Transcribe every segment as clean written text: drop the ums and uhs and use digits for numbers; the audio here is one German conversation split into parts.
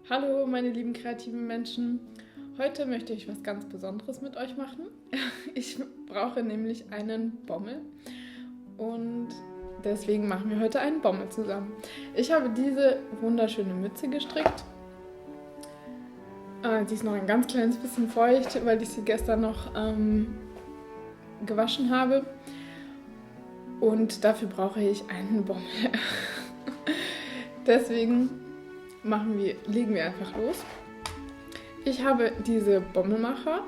Hallo meine lieben kreativen Menschen, heute möchte ich was ganz Besonderes mit euch machen. Ich brauche nämlich einen Bommel und deswegen machen wir heute einen Bommel zusammen. Ich habe diese wunderschöne Mütze gestrickt. Die ist noch ein ganz kleines bisschen feucht, weil ich sie gestern noch gewaschen habe und dafür brauche ich einen Bommel. Deswegen legen wir einfach los. Ich habe diese Bommelmacher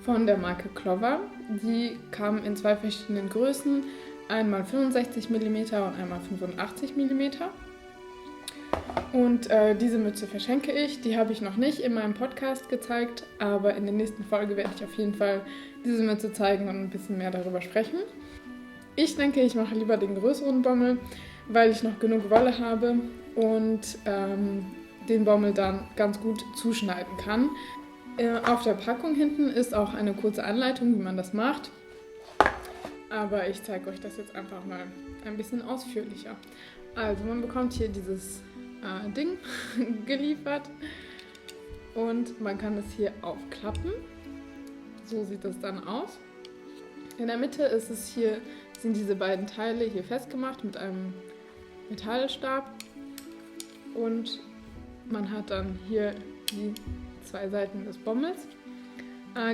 von der Marke Clover. Die kamen in zwei verschiedenen Größen, einmal 65 mm und einmal 85 mm. Und diese Mütze verschenke ich. Die habe ich noch nicht in meinem Podcast gezeigt, aber in der nächsten Folge werde ich auf jeden Fall diese Mütze zeigen und ein bisschen mehr darüber sprechen. Ich denke, ich mache lieber den größeren Bommel, weil ich noch genug Wolle habe und den Bommel dann ganz gut zuschneiden kann. Auf der Packung hinten ist auch eine kurze Anleitung, wie man das macht. Aber ich zeige euch das jetzt einfach mal ein bisschen ausführlicher. Also man bekommt hier dieses Ding geliefert und man kann es hier aufklappen. So sieht es dann aus. In der Mitte sind diese beiden Teile hier festgemacht mit einem Metallstab und man hat dann hier die zwei Seiten des Bommels.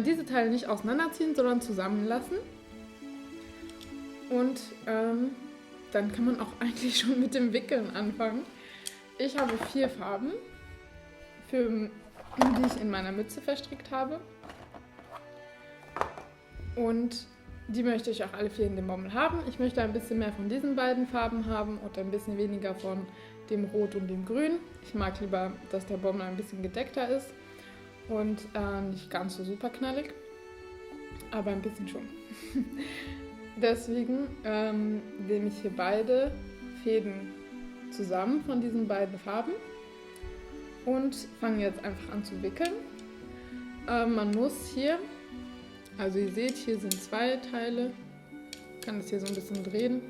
Diese Teile nicht auseinanderziehen, sondern zusammenlassen und dann kann man auch eigentlich schon mit dem Wickeln anfangen. Ich habe 4 Farben, die ich in meiner Mütze verstrickt habe und die möchte ich auch alle 4 in dem Bommel haben. Ich möchte ein bisschen mehr von diesen beiden Farben haben und ein bisschen weniger von dem Rot und dem Grün. Ich mag lieber, dass der Bommel ein bisschen gedeckter ist und nicht ganz so super knallig, aber ein bisschen schon. Deswegen nehme ich hier beide Fäden zusammen von diesen beiden Farben und fange jetzt einfach an zu wickeln. Man muss hier, also ihr seht, hier sind 2 Teile, ich kann das hier so ein bisschen drehen,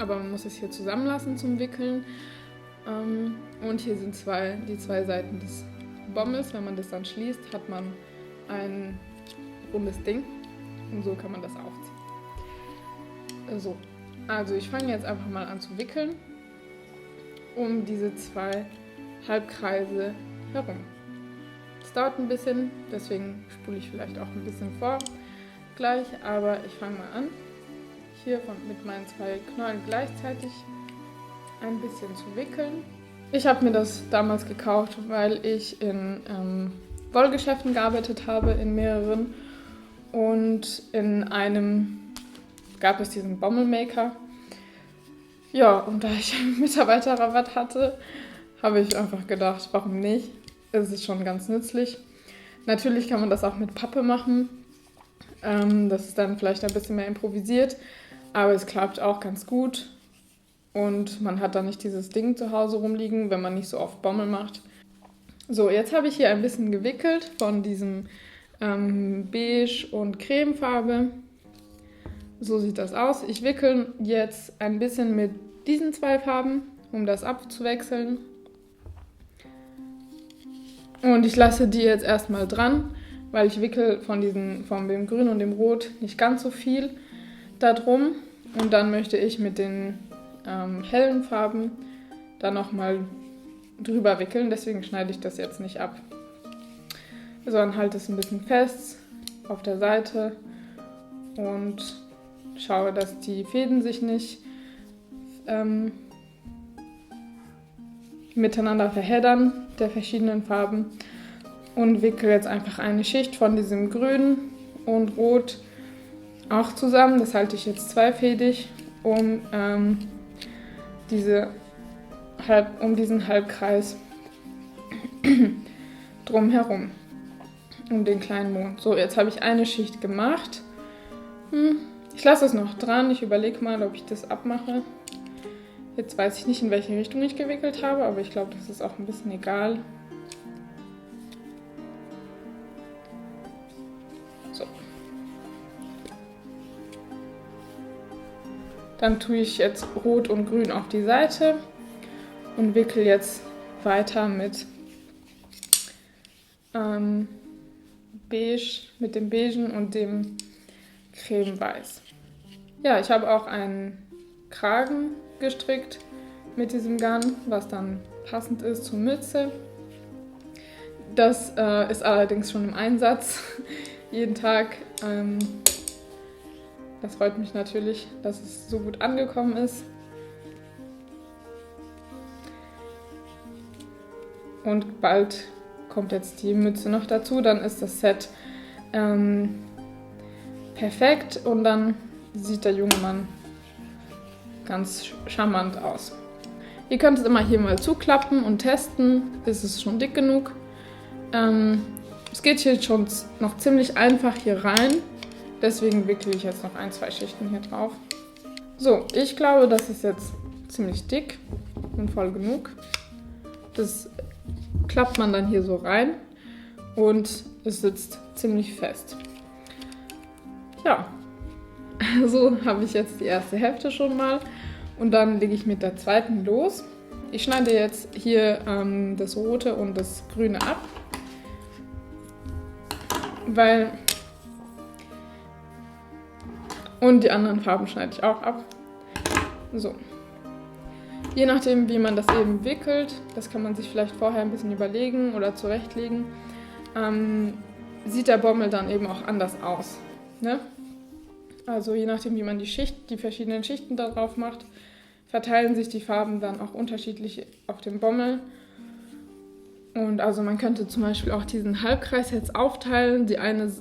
aber man muss es hier zusammenlassen zum Wickeln. Und hier sind die zwei Seiten des Bommels. Wenn man das dann schließt, hat man ein rundes Ding und so kann man das aufziehen. So, also ich fange jetzt einfach mal an zu wickeln um diese 2 Halbkreise herum. Es dauert ein bisschen, deswegen spule ich vielleicht auch ein bisschen vor gleich, aber ich fange mal an, hier mit meinen 2 Knollen gleichzeitig ein bisschen zu wickeln. Ich habe mir das damals gekauft, weil ich in Wollgeschäften gearbeitet habe, in mehreren, und in einem gab es diesen Bommelmaker. Ja, und da ich einen Mitarbeiterrabatt hatte, habe ich einfach gedacht, warum nicht? Es ist schon ganz nützlich. Natürlich kann man das auch mit Pappe machen. Das ist dann vielleicht ein bisschen mehr improvisiert, aber es klappt auch ganz gut. Und man hat dann nicht dieses Ding zu Hause rumliegen, wenn man nicht so oft Bommel macht. So, jetzt habe ich hier ein bisschen gewickelt von diesem Beige und Cremefarbe. So sieht das aus. Ich wickel jetzt ein bisschen mit diesen 2 Farben, um das abzuwechseln. Und ich lasse die jetzt erstmal dran, weil ich wickel von dem Grün und dem Rot nicht ganz so viel da drum. Und dann möchte ich mit den hellen Farben dann nochmal drüber wickeln. Deswegen schneide ich das jetzt nicht ab, sondern halte es ein bisschen fest auf der Seite und schaue, dass die Fäden sich nicht miteinander verheddern, der verschiedenen Farben, und wickel jetzt einfach eine Schicht von diesem Grün und Rot auch zusammen. Das halte ich jetzt zweifädig um diesen Halbkreis drumherum, um den kleinen Mond. So, jetzt habe ich eine Schicht gemacht. Ich lasse es noch dran, ich überlege mal, ob ich das abmache. Jetzt weiß ich nicht, in welche Richtung ich gewickelt habe, aber ich glaube, das ist auch ein bisschen egal. So. Dann tue ich jetzt Rot und Grün auf die Seite und wickel jetzt weiter mit beige, mit dem Beigen und dem Cremeweiß. Ja, ich habe auch einen Kragen gestrickt mit diesem Garn, was dann passend ist zur Mütze. Das ist allerdings schon im Einsatz, jeden Tag. Das freut mich natürlich, dass es so gut angekommen ist. Und bald kommt jetzt die Mütze noch dazu, dann ist das Set perfekt und dann sieht der junge Mann ganz charmant aus. Ihr könnt es immer hier mal zuklappen und testen, ist es schon dick genug. Es geht hier schon noch ziemlich einfach hier rein, deswegen wickle ich jetzt noch 1-2 Schichten hier drauf. So, ich glaube, das ist jetzt ziemlich dick und voll genug. Das klappt man dann hier so rein und es sitzt ziemlich fest. Ja, so habe ich jetzt die erste Hälfte schon mal und dann lege ich mit der zweiten los. Ich schneide jetzt hier das Rote und das Grüne ab, und die anderen Farben schneide ich auch ab. So. Je nachdem, wie man das eben wickelt, das kann man sich vielleicht vorher ein bisschen überlegen oder zurechtlegen, sieht der Bommel dann eben auch anders aus. Ne? Also je nachdem, wie man die verschiedenen Schichten da drauf macht, verteilen sich die Farben dann auch unterschiedlich auf dem Bommel. Und also man könnte zum Beispiel auch diesen Halbkreis jetzt aufteilen, die eine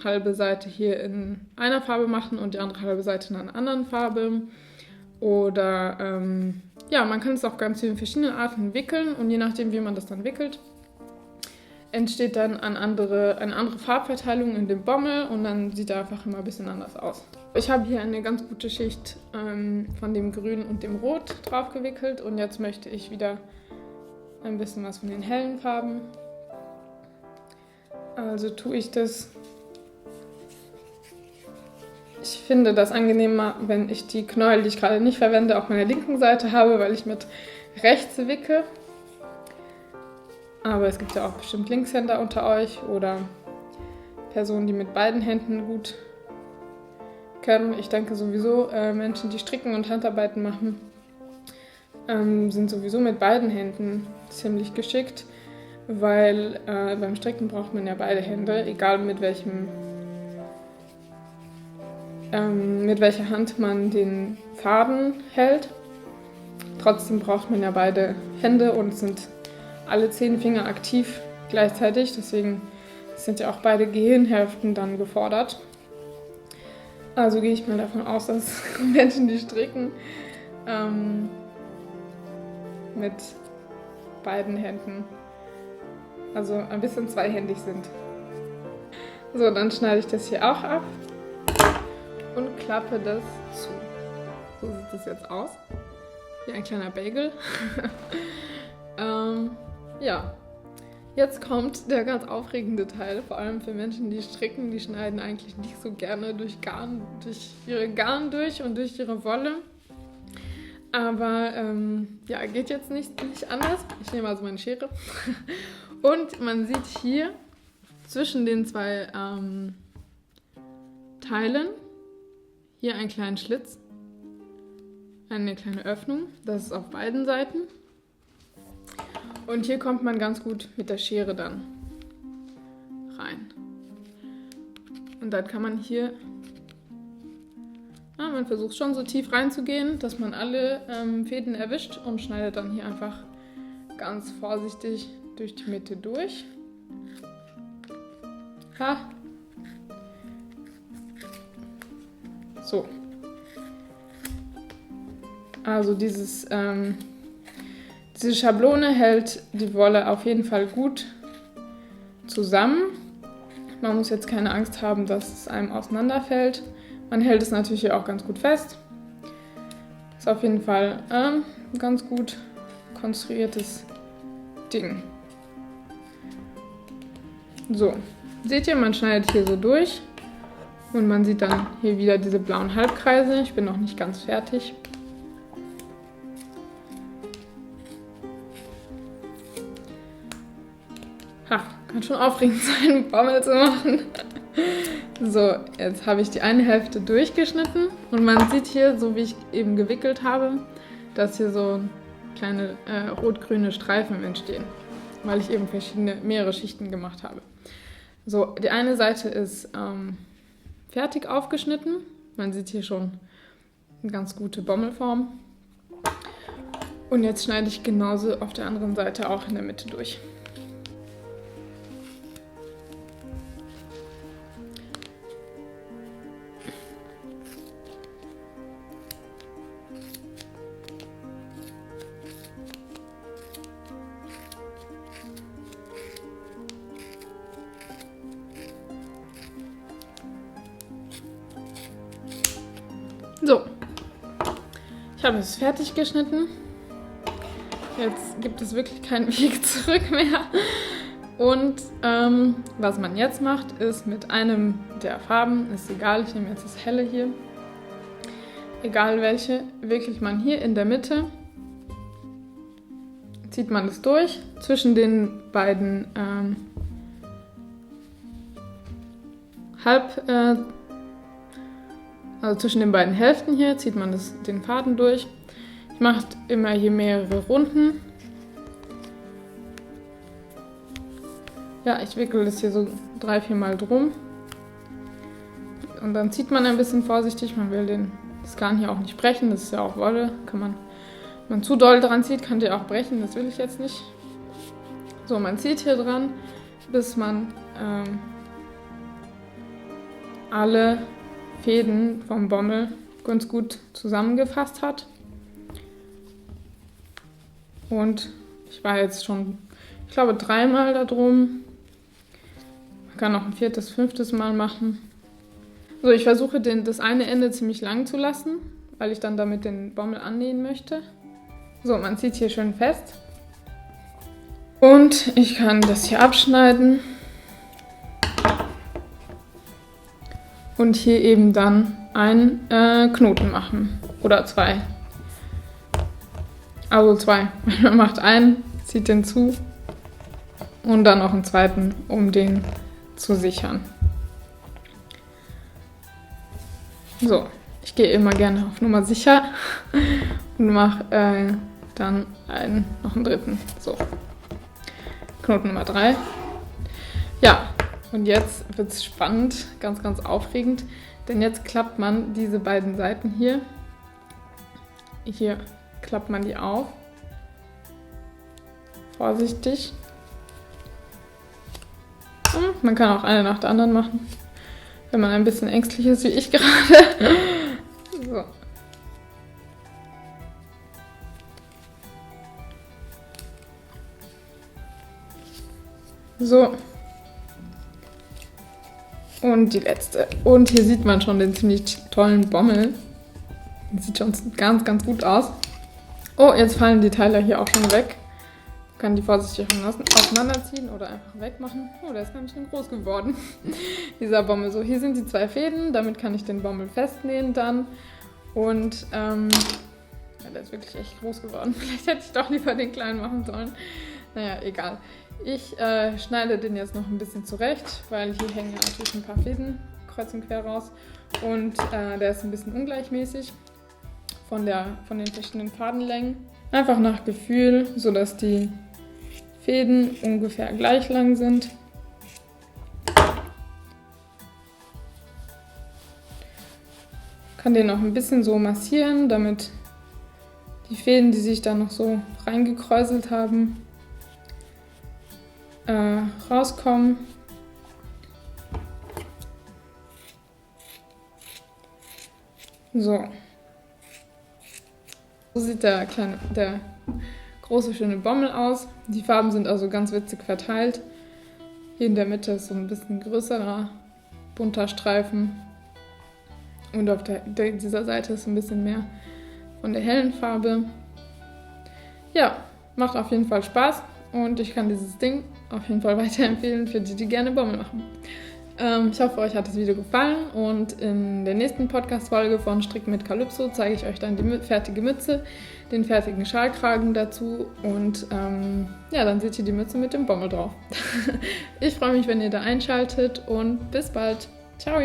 halbe Seite hier in einer Farbe machen und die andere halbe Seite in einer anderen Farbe. Oder ja, man kann es auch ganz in verschiedenen Arten wickeln und je nachdem, wie man das dann wickelt, entsteht dann eine andere Farbverteilung in dem Bommel und dann sieht er einfach immer ein bisschen anders aus. Ich habe hier eine ganz gute Schicht von dem Grün und dem Rot drauf gewickelt und jetzt möchte ich wieder ein bisschen was von den hellen Farben. Also tue ich das. Ich finde das angenehmer, wenn ich die Knäuel, die ich gerade nicht verwende, auf meiner linken Seite habe, weil ich mit rechts wicke. Aber es gibt ja auch bestimmt Linkshänder unter euch oder Personen, die mit beiden Händen gut können. Ich denke sowieso, Menschen, die stricken und Handarbeiten machen, sind sowieso mit beiden Händen ziemlich geschickt, weil beim Stricken braucht man ja beide Hände, egal mit welcher Hand man den Faden hält. Trotzdem braucht man ja beide Hände und sind alle 10 Finger aktiv gleichzeitig, deswegen sind ja auch beide Gehirnhälften dann gefordert. Also gehe ich mal davon aus, dass Menschen, die stricken, mit beiden Händen, also ein bisschen zweihändig sind. So, dann schneide ich das hier auch ab und klappe das zu. So sieht das jetzt aus. Wie ein kleiner Bagel. Ja, jetzt kommt der ganz aufregende Teil, vor allem für Menschen, die stricken. Die schneiden eigentlich nicht so gerne durch ihre Garn durch und durch ihre Wolle. Aber ja, geht jetzt nicht anders. Ich nehme also meine Schere. Und man sieht hier zwischen den zwei Teilen hier einen kleinen Schlitz, eine kleine Öffnung. Das ist auf beiden Seiten. Und hier kommt man ganz gut mit der Schere dann rein. Und dann kann man hier, man versucht schon so tief reinzugehen, dass man alle Fäden erwischt und schneidet dann hier einfach ganz vorsichtig durch die Mitte durch. Ha! So. Also diese Schablone hält die Wolle auf jeden Fall gut zusammen. Man muss jetzt keine Angst haben, dass es einem auseinanderfällt. Man hält es natürlich hier auch ganz gut fest. Ist auf jeden Fall ein ganz gut konstruiertes Ding. So, seht ihr, man schneidet hier so durch und man sieht dann hier wieder diese blauen Halbkreise. Ich bin noch nicht ganz fertig. Ach, kann schon aufregend sein, Bommel zu machen. So, jetzt habe ich die eine Hälfte durchgeschnitten und man sieht hier, so wie ich eben gewickelt habe, dass hier so kleine rot-grüne Streifen entstehen, weil ich eben mehrere Schichten gemacht habe. So, die eine Seite ist fertig aufgeschnitten. Man sieht hier schon eine ganz gute Bommelform. Und jetzt schneide ich genauso auf der anderen Seite auch in der Mitte durch. So, ich habe es fertig geschnitten. Jetzt gibt es wirklich keinen Weg zurück mehr. Und was man jetzt macht, ist mit einem der Farben, ist egal, ich nehme jetzt das helle hier, egal welche, wickelt man hier in der Mitte, zieht man es durch, zwischen den beiden also zwischen den beiden Hälften hier zieht man den Faden durch. Ich mache immer hier mehrere Runden. Ja, ich wickel das hier so 3-4 Mal drum. Und dann zieht man ein bisschen vorsichtig. Man will das Garn hier auch nicht brechen. Das ist ja auch Wolle. Wenn man zu doll dran zieht, kann der auch brechen. Das will ich jetzt nicht. So, man zieht hier dran, bis man alle Fäden vom Bommel ganz gut zusammengefasst hat. Und ich war jetzt schon, ich glaube, 3 Mal da drum. Man kann auch ein 4., 5. Mal machen. So, ich versuche das eine Ende ziemlich lang zu lassen, weil ich dann damit den Bommel annähen möchte. So, man zieht hier schön fest. Und ich kann das hier abschneiden. Und hier eben dann einen Knoten machen. Oder 2. Also 2. Man macht einen, zieht den zu und dann noch einen zweiten, um den zu sichern. So, ich gehe immer gerne auf Nummer sicher und mache dann noch einen dritten. So, Knoten Nummer 3. Ja, und jetzt wird es spannend, ganz, ganz aufregend, denn jetzt klappt man diese beiden Seiten hier. Hier klappt man die auf. Vorsichtig. Man kann auch eine nach der anderen machen, wenn man ein bisschen ängstlich ist, wie ich gerade. So. So. Und die letzte. Und hier sieht man schon den ziemlich tollen Bommel. Sieht schon ganz, ganz gut aus. Oh, jetzt fallen die Teile hier auch schon weg. Man kann die vorsichtig auseinanderziehen oder einfach wegmachen. Oh, der ist ganz schön groß geworden, dieser Bommel. So, hier sind die 2 Fäden. Damit kann ich den Bommel festnähen dann. Und ja, der ist wirklich echt groß geworden. Vielleicht hätte ich doch lieber den kleinen machen sollen. Naja, egal. Ich schneide den jetzt noch ein bisschen zurecht, weil hier hängen ja natürlich ein paar Fäden kreuz und quer raus. Und der ist ein bisschen ungleichmäßig von den verschiedenen Fadenlängen. Einfach nach Gefühl, sodass die Fäden ungefähr gleich lang sind. Kann den noch ein bisschen so massieren, damit die Fäden, die sich da noch so reingekräuselt haben, rauskommen. So. So sieht der große, schöne Bommel aus. Die Farben sind also ganz witzig verteilt. Hier in der Mitte ist so ein bisschen größerer, bunter Streifen. Und auf dieser Seite ist ein bisschen mehr von der hellen Farbe. Ja, macht auf jeden Fall Spaß. Und ich kann dieses Ding auf jeden Fall weiterempfehlen für die, die gerne Bommel machen. Ich hoffe, euch hat das Video gefallen und in der nächsten Podcast-Folge von Stricken mit Calypso zeige ich euch dann die fertige Mütze, den fertigen Schalkragen dazu und dann seht ihr die Mütze mit dem Bommel drauf. Ich freue mich, wenn ihr da einschaltet und bis bald. Ciao!